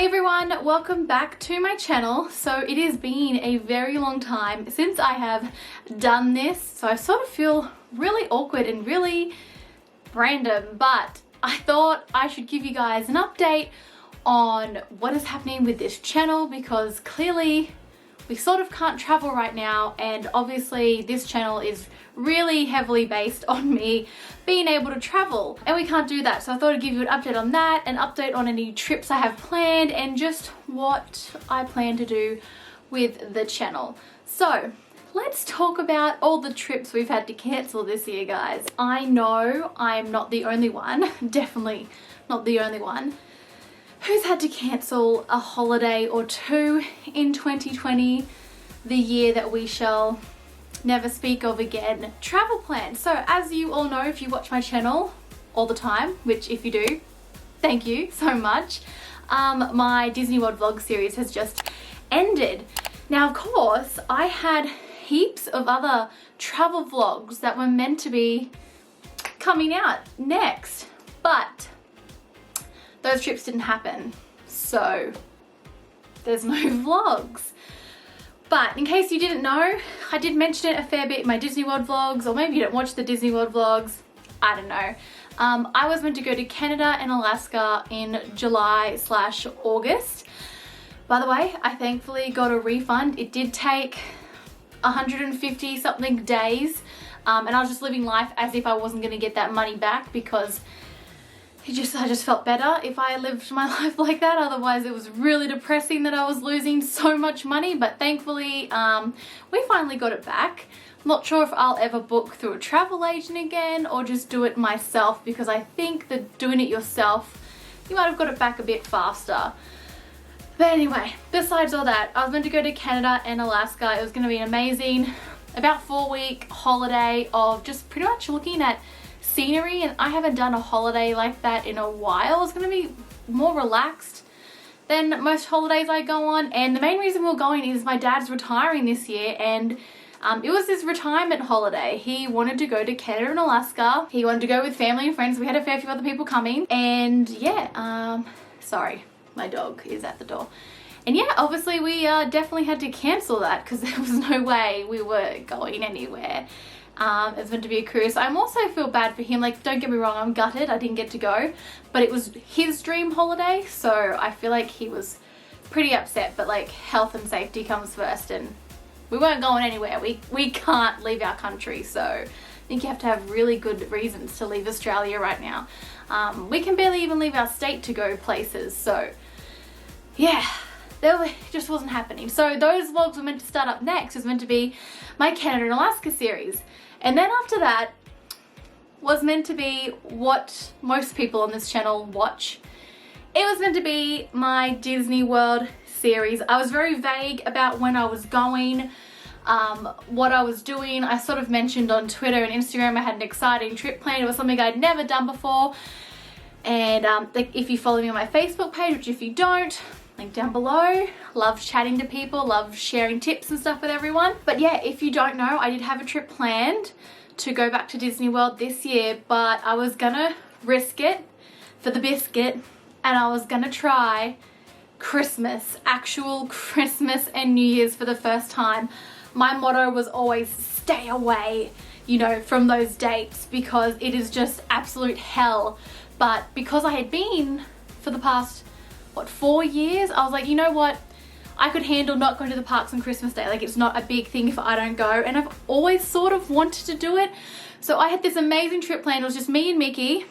Hey everyone, welcome back to my channel. So it has been a very long time since I have done this, so I sort of feel really awkward and really random, but I thought I should give you guys an update on what is happening with this channel, because clearly we sort of can't travel right now, and obviously this channel is really heavily based on me being able to travel, and we can't do that. So I thought I'd give you an update on that, an update on any trips I have planned, and just what I plan to do with the channel. So let's talk about all the trips we've had to cancel this year, guys. I know I'm not the only one, definitely not the only one, who's had to cancel a holiday or two in 2020, the year that we shall never speak of again. Travel plans. So as you all know, if you watch my channel all the time, which if you do, thank you so much, my Disney World vlog series has just ended. Now, of course, I had heaps of other travel vlogs that were meant to be coming out next, but those trips didn't happen, so there's no vlogs. But in case you didn't know, I did mention it a fair bit in my Disney World vlogs, or maybe you don't watch the Disney World vlogs, I don't know. I was meant to go to Canada and Alaska in July/August. By the way, I thankfully got a refund. It did take 150 something days, and I was just living life as if I wasn't going to get that money back, because I just felt better if I lived my life like that. Otherwise it was really depressing that I was losing so much money. But thankfully we finally got it back. I'm not sure if I'll ever book through a travel agent again or just do it myself, because I think that doing it yourself, you might have got it back a bit faster. But anyway, besides all that, I was meant to go to Canada and Alaska. It was going to be an amazing about 4-week holiday of just pretty much looking at scenery, and I haven't done a holiday like that in a while. It's going to be more relaxed than most holidays I go on, and the main reason we're going is my dad's retiring this year, and it was his retirement holiday. He wanted to go to Canada and Alaska. He wanted to go with family and friends. We had a fair few other people coming, and yeah, sorry, my dog is at the door. And yeah, obviously we definitely had to cancel that because there was no way we were going anywhere. It's meant to be a cruise. I also feel bad for him. Like, don't get me wrong, I'm gutted I didn't get to go, but it was his dream holiday, so I feel like he was pretty upset. But like, health and safety comes first, and we weren't going anywhere. We can't leave our country, so I think you have to have really good reasons to leave Australia right now. We can barely even leave our state to go places, so yeah, it just wasn't happening. So those vlogs were meant to start up next. It was meant to be my Canada and Alaska series. And then after that was meant to be what most people on this channel watch. It was meant to be my Disney World series. I was very vague about when I was going, what I was doing. I sort of mentioned on Twitter and Instagram I had an exciting trip planned. It was something I'd never done before. And if you follow me on my Facebook page, which if you don't, link down below. Love chatting to people, love sharing tips and stuff with everyone. But yeah, if you don't know, I did have a trip planned to go back to Disney World this year, but I was gonna risk it for the biscuit, and I was gonna try Christmas, actual Christmas and New Year's for the first time. My motto was always stay away, you know, from those dates, because it is just absolute hell. But because I had been for the past 4 years, I was like, you know what, I could handle not going to the parks on Christmas Day. Like, it's not a big thing if I don't go, and I've always sort of wanted to do it. So I had this amazing trip planned. It was just me and Mickey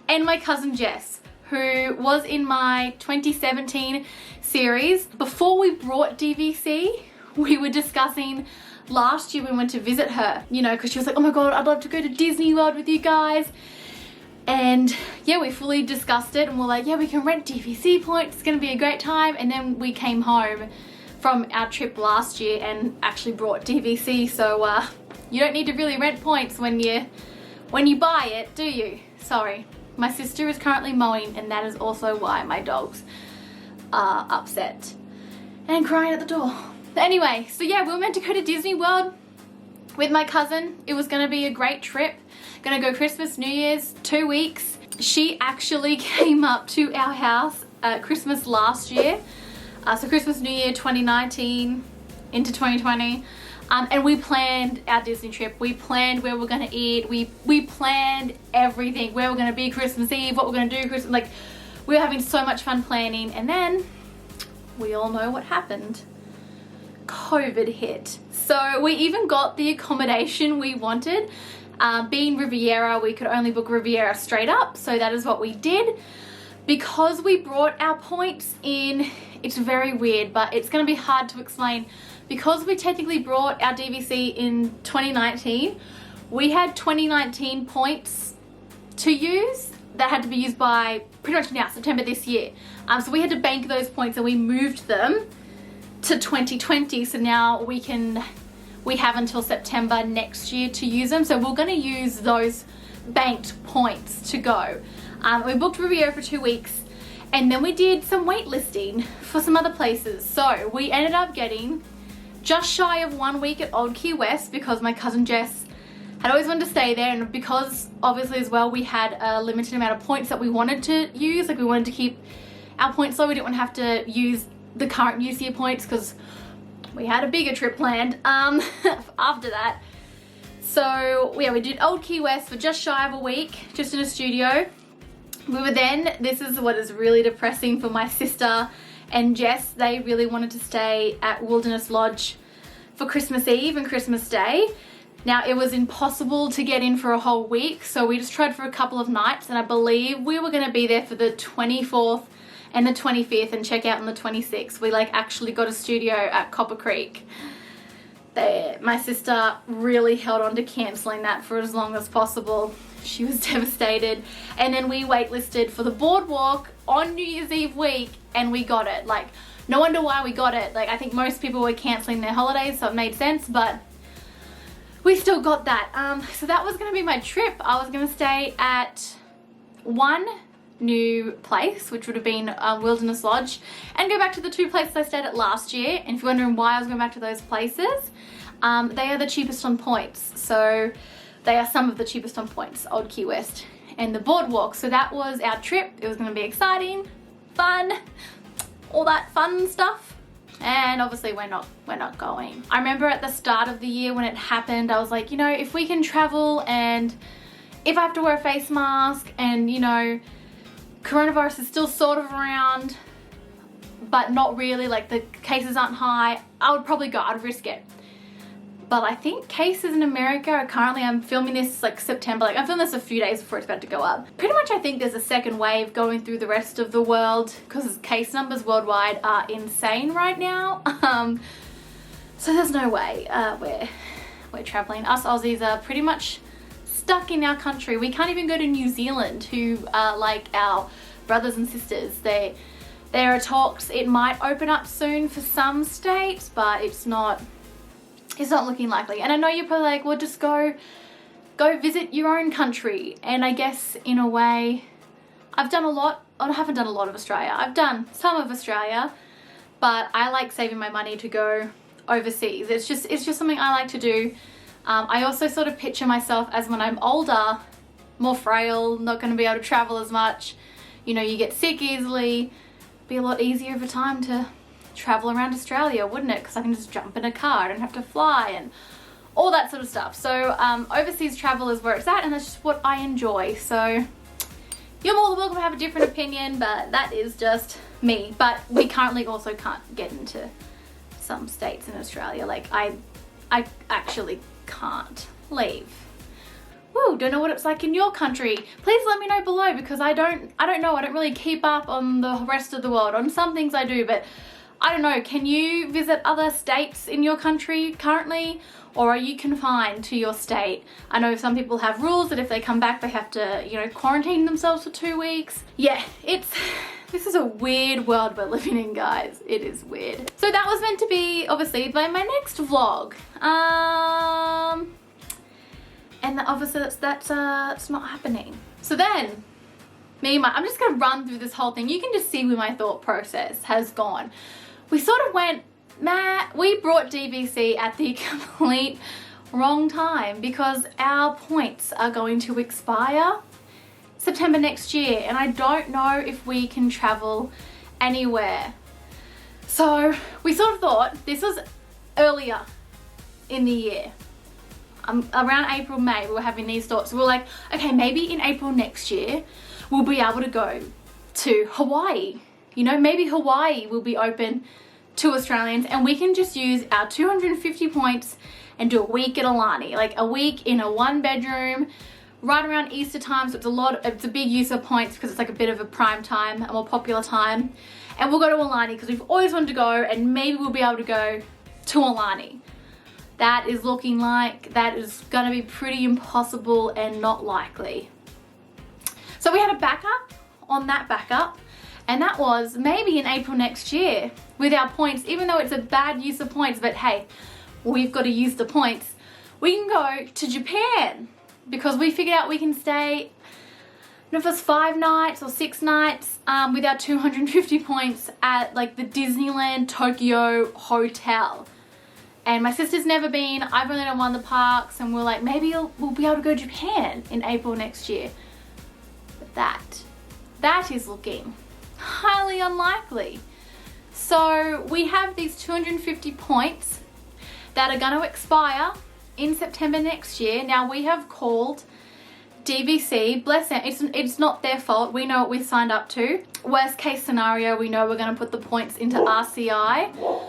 and my cousin Jess, who was in my 2017 series. Before we brought DVC, we were discussing last year we went to visit her, you know, because she was like, oh my god, I'd love to go to Disney World with you guys. And yeah, we fully discussed it, and we're like, yeah, we can rent DVC points, it's gonna be a great time. And then we came home from our trip last year and actually brought DVC, so you don't need to really rent points when you buy it, do you? Sorry, my sister is currently mowing, and that is also why my dogs are upset and crying at the door. But anyway, so yeah, we were meant to go to Disney World with my cousin. It was gonna be a great trip. Gonna go Christmas, New Year's, 2 weeks. She actually came up to our house Christmas last year. So Christmas, New Year 2019 into 2020. And we planned our Disney trip. We planned where we're gonna eat. We planned everything. Where we're gonna be Christmas Eve, what we're gonna do Christmas, like we were having so much fun planning. And then we all know what happened. COVID hit. So we even got the accommodation we wanted. Being Riviera, we could only book Riviera straight up. So that is what we did. Because we brought our points in, it's very weird, but it's gonna be hard to explain. Because we technically brought our DVC in 2019, we had 2019 points to use that had to be used by pretty much now, September this year. So we had to bank those points and we moved them to 2020. So now we have until September next year to use them. So we're gonna use those banked points to go. We booked Riviera for 2 weeks and then we did some waitlisting for some other places. So we ended up getting just shy of 1 week at Old Key West because my cousin Jess had always wanted to stay there, and because obviously as well we had a limited amount of points that we wanted to use. Like we wanted to keep our points low. We didn't want to have to use the current UCA points because we had a bigger trip planned after that. So yeah, we did Old Key West for just shy of a week, just in a studio. We were then, this is what is really depressing for my sister and Jess, they really wanted to stay at Wilderness Lodge for Christmas Eve and Christmas Day. Now it was impossible to get in for a whole week, so we just tried for a couple of nights, and I believe we were gonna be there for the 24th and the 25th and check out on the 26th. We like actually got a studio at Copper Creek. My sister really held on to cancelling that for as long as possible. She was devastated. And then we waitlisted for the boardwalk on New Year's Eve week and we got it. Like, no wonder why we got it. Like, I think most people were cancelling their holidays, so it made sense, but we still got that. So that was gonna be my trip. I was gonna stay at one new place, which would have been Wilderness Lodge, and go back to the 2 places I stayed at last year. And if you're wondering why I was going back to those places, they are the cheapest on points. So they are some of the cheapest on points, Old Key West and the boardwalk. So that was our trip. It was going to be exciting, fun, all that fun stuff. And obviously we're not going. I remember at the start of the year when it happened, I was like, you know, if we can travel and if I have to wear a face mask and, you know, coronavirus is still sort of around, but not really, like the cases aren't high, I would probably go, I'd risk it. But I think cases in America are currently, I'm filming this like September, like I'm filming this a few days before it's about to go up. Pretty much I think there's a second wave going through the rest of the world because case numbers worldwide are insane right now. So there's no way we're traveling. Us Aussies are pretty much stuck in our country. We can't even go to New Zealand, who are like our brothers and sisters. There are talks it might open up soon for some states, but it's not looking likely. And I know you're probably like, well, just go visit your own country. And I guess in a way, I haven't done a lot of Australia. I've done some of Australia, but I like saving my money to go overseas. It's just something I like to do. I also sort of picture myself as when I'm older, more frail, not going to be able to travel as much. You know, you get sick easily. Be a lot easier of a time to travel around Australia, wouldn't it? Because I can just jump in a car, I don't have to fly and all that sort of stuff. So overseas travel is where it's at, and that's just what I enjoy. So you're more than welcome to have a different opinion, but that is just me. But we currently also can't get into some states in Australia. Like I actually can't leave. Woo, don't know what it's like in your country. Please let me know below, because I don't know. I don't really keep up on the rest of the world. On some things I do, but I don't know. Can you visit other states in your country currently, or are you confined to your state? I know some people have rules that if they come back they have to, you know, quarantine themselves for 2 weeks. Yeah, this is a weird world we're living in, guys. It is weird. So that was meant to be obviously my next vlog. And obviously that's not happening. So then, I'm just gonna run through this whole thing. You can just see where my thought process has gone. We sort of went, we brought DVC at the complete wrong time because our points are going to expire September next year, and I don't know if we can travel anywhere. So we sort of thought, this was earlier in the year, around April, May, we were having these thoughts. We were like, okay, maybe in April next year, we'll be able to go to Hawaii. You know, maybe Hawaii will be open to Australians and we can just use our 250 points and do a week at Aulani, like a week in a 1-bedroom, right around Easter time. So it's a big use of points because it's like a bit of a prime time, a more popular time. And we'll go to Aulani because we've always wanted to go, and maybe we'll be able to go to Aulani. That is looking like that is gonna be pretty impossible and not likely. So we had a backup on that backup, and that was maybe in April next year with our points, even though it's a bad use of points, but hey, we've got to use the points. We can go to Japan because we figured out we can stay, I don't know if it's 5 nights or 6 nights with our 250 points at like the Disneyland Tokyo hotel. And my sister's never been, I've only done one of the parks, and we're like, maybe we'll be able to go to Japan in April next year. But that is looking highly unlikely. So we have these 250 points that are going to expire in September next year. Now we have called DVC, bless them, it's not their fault. We know what we signed up to. Worst case scenario, we know we're going to put the points into RCI,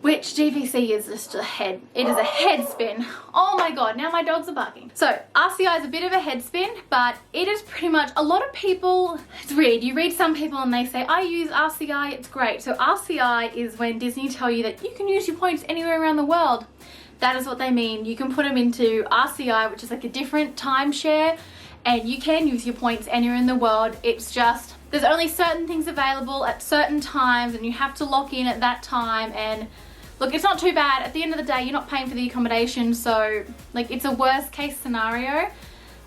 which DVC is just it is a head spin. Oh my God, now my dogs are barking. So RCI is a bit of a head spin, but it is pretty much, a lot of people, you read some people and they say, I use RCI, it's great. So RCI is when Disney tell you that you can use your points anywhere around the world. That is what they mean. You can put them into RCI, which is like a different timeshare, and you can use your points anywhere in the world. It's just, there's only certain things available at certain times, and you have to lock in at that time. And look, it's not too bad. At the end of the day, you're not paying for the accommodation, so like it's a worst case scenario.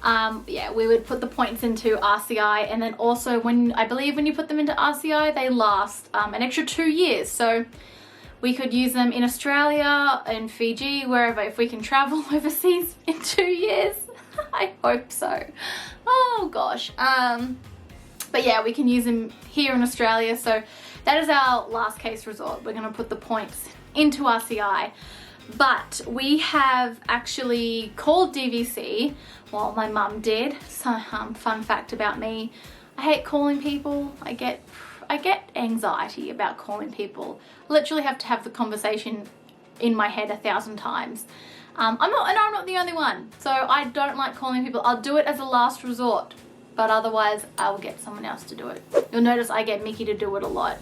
Yeah, we would put the points into RCI, and then also I believe when you put them into RCI, they last an extra 2 years. So we could use them in Australia and Fiji, wherever, if we can travel overseas in 2 years. I hope so. Oh gosh. But yeah, we can use them here in Australia. So that is our last case resort. We're gonna put the points into RCI. But we have actually called DVC. Well, my mum did. So fun fact about me, I hate calling people. I get anxiety about calling people. I literally have to have the conversation in my head 1,000 times. I'm not the only one. So I don't like calling people. I'll do it as a last resort, but otherwise I'll get someone else to do it. You'll notice I get Mickey to do it a lot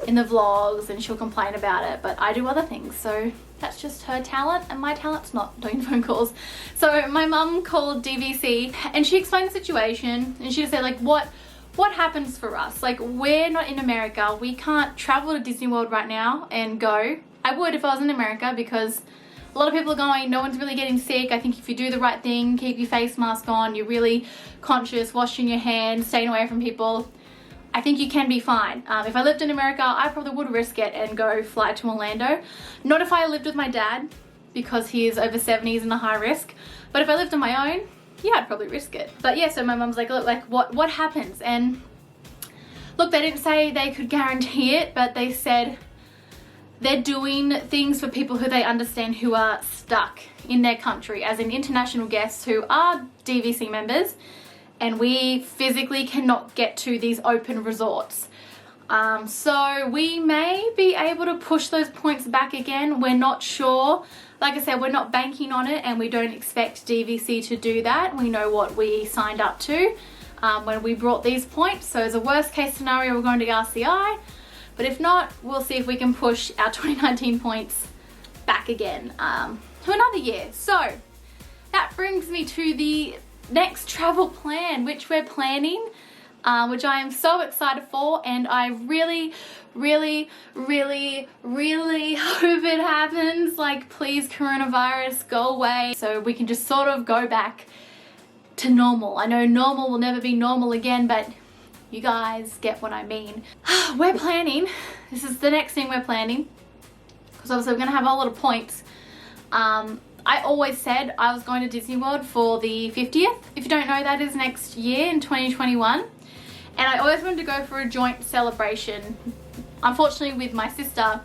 in the vlogs, and she'll complain about it, but I do other things. So that's just her talent, and my talent's not doing phone calls. So my mum called DVC and she explained the situation, and she said like, what happens for us? Like, we're not in America. We can't travel to Disney World right now and go. I would if I was in America, because a lot of people are going, no one's really getting sick. I think if you do the right thing, keep your face mask on, you're really conscious, washing your hands, staying away from people, I think you can be fine. If I lived in America, I probably would risk it and go fly to Orlando. Not if I lived with my dad, because he is over 70s and a high risk. But if I lived on my own, yeah, I'd probably risk it. But yeah, so my mum's like, look, like what happens? And look, they didn't say they could guarantee it, but they said they're doing things for people who they understand who are stuck in their country, as in international guests who are DVC members, and we physically cannot get to these open resorts. So we may be able to push those points back again. We're not sure. Like I said, we're not banking on it, and we don't expect DVC to do that. We know what we signed up to when we brought these points. So as a worst case scenario, we're going to RCI. But if not, we'll see if we can push our 2019 points back again to another year. So that brings me to the next travel plan, which we're planning, which I am so excited for, and I really, really, really, really hope it happens. Like, please, coronavirus, go away, so we can just sort of go back to normal. I know normal will never be normal again, but you guys get what I mean. We're planning, this is the next thing we're planning, because obviously we're gonna have a lot of points. I always said I was going to Disney World for the 50th. If you don't know, that is next year in 2021. And I always wanted to go for a joint celebration. Unfortunately, with my sister,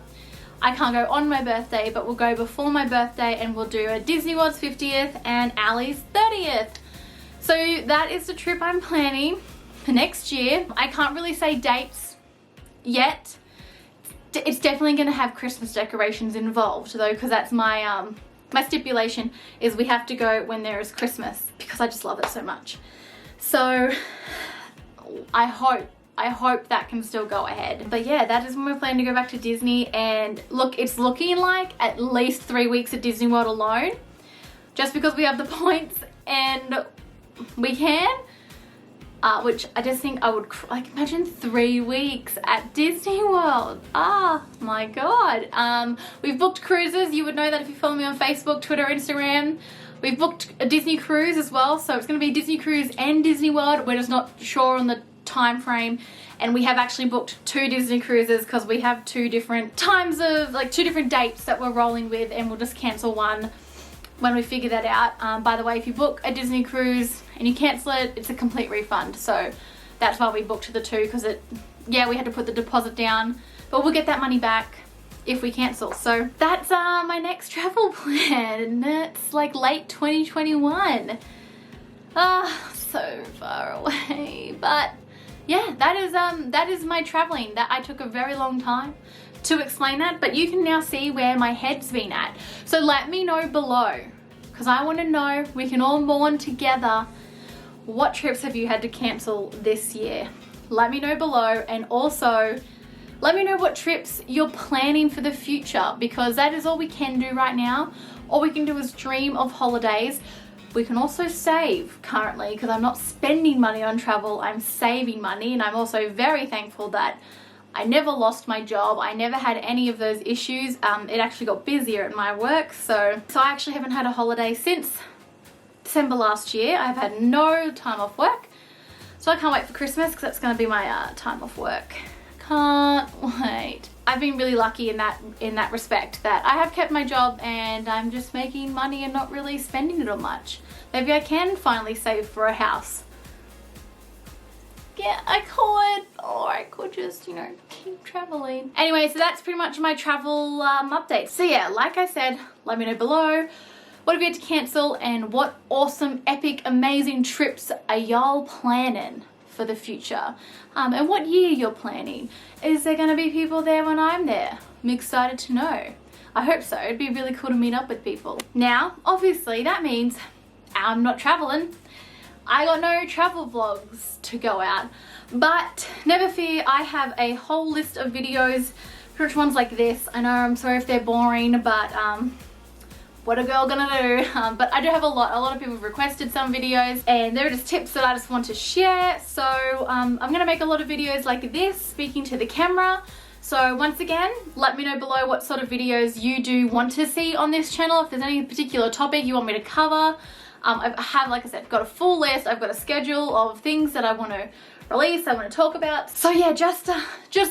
I can't go on my birthday, but we'll go before my birthday and we'll do a Disney World's 50th and Ali's 30th. So that is the trip I'm planning for next year. I can't really say dates yet. It's definitely going to have Christmas decorations involved though, because that's my my stipulation is we have to go when there is Christmas, because I just love it so much. So I hope that can still go ahead. But yeah, that is when we're planning to go back to Disney. And look, it's looking like at least 3 weeks at Disney World alone, just because we have the points and we can. Which I just think I would, like, imagine 3 weeks at Disney World. Oh my God. We've booked cruises. You would know that if you follow me on Facebook, Twitter, Instagram. We've booked a Disney cruise as well. So it's going to be Disney cruise and Disney World. We're just not sure on the time frame. And we have actually booked 2 Disney cruises because we have 2 different times of, like, 2 different dates that we're rolling with, and we'll just cancel one when we figure that out. By the way, if you book a Disney cruise and you cancel it, it's a complete refund. So that's why we booked the 2, because we had to put the deposit down, but we'll get that money back if we cancel. So that's my next travel plan. It's like late 2021. So far away. But yeah, that is my traveling. That I took a very long time to explain that, but you can now see where my head's been at. So let me know below, because I want to know, we can all mourn together. What trips have you had to cancel this year? Let me know below, and also let me know what trips you're planning for the future, because that is all we can do right now. All we can do is dream of holidays. We can also save currently, because I'm not spending money on travel, I'm saving money. And I'm also very thankful that I never lost my job. I never had any of those issues. It actually got busier at my work. So I actually haven't had a holiday since December last year. I've had no time off work. So I can't wait for Christmas, because that's going to be my time off work. Can't wait. I've been really lucky in that respect, that I have kept my job and I'm just making money and not really spending it on much. Maybe I can finally save for a house. Yeah, I could, or I could just, keep traveling. Anyway, so that's pretty much my travel update. So yeah, like I said, let me know below. What have you had to cancel, and what awesome, epic, amazing trips are y'all planning for the future? And what year you're planning? Is there going to be people there when I'm there? I'm excited to know. I hope so. It'd be really cool to meet up with people. Now, obviously, that means I'm not traveling. I got no travel vlogs to go out, but never fear, I have a whole list of videos, pretty much ones like this. I know, I'm sorry if they're boring, but what a girl gonna do? But I do have a lot of people have requested some videos, and they're just tips that I just want to share. So I'm gonna make a lot of videos like this, speaking to the camera. So once again, let me know below what sort of videos you do want to see on this channel. If there's any particular topic you want me to cover. I have, like I said, got a full list. I've got a schedule of things that I want to release, I want to talk about. So yeah, just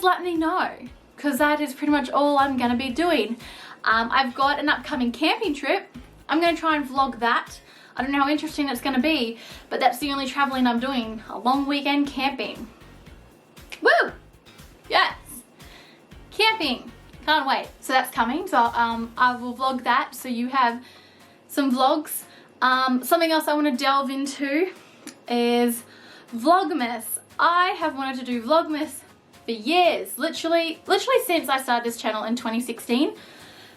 let me know, because that is pretty much all I'm going to be doing. I've got an upcoming camping trip. I'm going to try and vlog that. I don't know how interesting it's going to be, but that's the only traveling I'm doing. A long weekend camping. Woo! Yes! Camping. Can't wait. So that's coming. So I will vlog that, so you have some vlogs. Something else I want to delve into is Vlogmas. I have wanted to do Vlogmas for years, literally since I started this channel in 2016.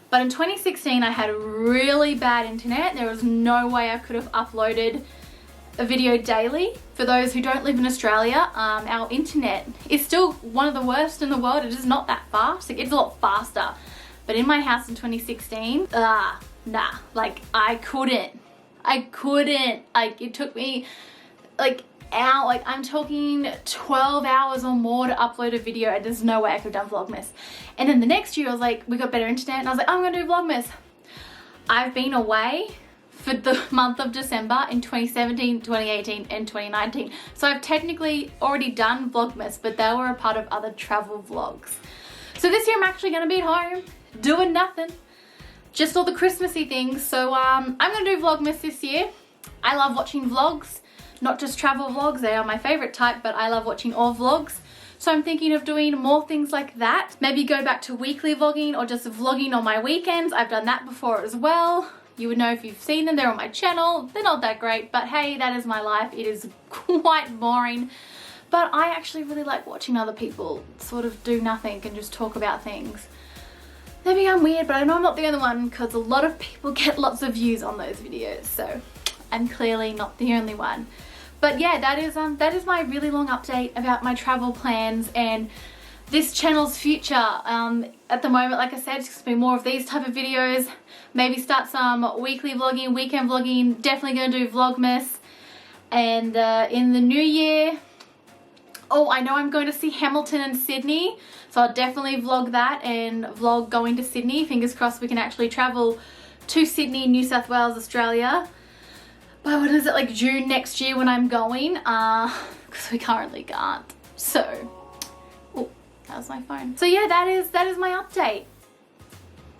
But in 2016 I had really bad internet. There was no way I could have uploaded a video daily. For those who don't live in Australia, our internet is still one of the worst in the world. It is not that fast. It's a lot faster. But in my house in 2016, nah, like I couldn't. Like, it took me I'm talking 12 hours or more to upload a video. There's no way I could have done Vlogmas. And then the next year I was like, we got better internet, and I was like, I'm gonna do Vlogmas. I've been away for the month of December in 2017, 2018 and 2019. So I've technically already done Vlogmas, but they were a part of other travel vlogs. So this year I'm actually gonna be at home doing nothing. just all the Christmassy things. So I'm gonna do Vlogmas this year. I love watching vlogs, not just travel vlogs, they are my favorite type, but I love watching all vlogs. So I'm thinking of doing more things like that. Maybe go back to weekly vlogging or just vlogging on my weekends. I've done that before as well. You would know if you've seen them, they're on my channel. They're not that great, but hey, that is my life. It is quite boring. But I actually really like watching other people sort of do nothing and just talk about things. Maybe I'm weird, but I know I'm not the only one because a lot of people get lots of views on those videos. So I'm clearly not the only one. But yeah, that is my really long update about my travel plans and this channel's future. At the moment, like I said, it's going to be more of these type of videos. Maybe start some weekly vlogging, weekend vlogging. Definitely going to do Vlogmas. And in the new year, oh, I know I'm going to see Hamilton and Sydney. So I'll definitely vlog that and vlog going to Sydney. Fingers crossed we can actually travel to Sydney, New South Wales, Australia. By what is it, like June next year when I'm going? Because we currently can't. So, oh, that was my phone. So yeah, that is my update.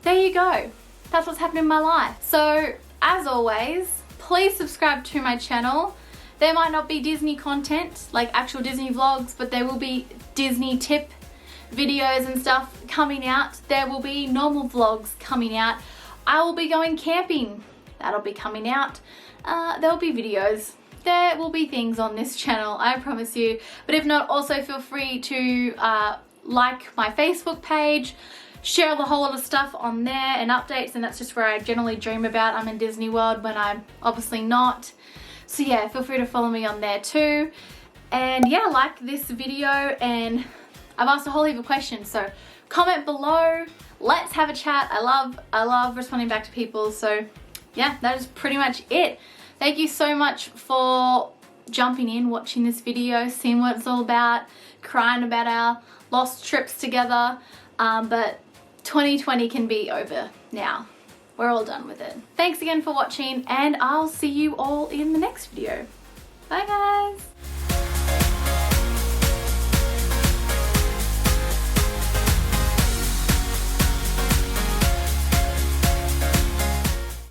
There you go. That's what's happening in my life. So, as always, please subscribe to my channel. There might not be Disney content, like actual Disney vlogs, but there will be Disney tip videos and stuff coming out. There will be normal vlogs coming out. I will be going camping. That'll be coming out. There'll be videos. There will be things on this channel, I promise you. But if not, also feel free to like my Facebook page, share a whole lot of stuff on there and updates, and that's just where I generally dream about. I'm in Disney World when I'm obviously not. So yeah, feel free to follow me on there too. And yeah, like this video, and I've asked a whole heap of questions, so comment below. Let's have a chat. I love responding back to people. So yeah, that is pretty much it. Thank you so much for jumping in, watching this video, seeing what it's all about, crying about our lost trips together. But 2020 can be over now. We're all done with it. Thanks again for watching, and I'll see you all in the next video. Bye guys.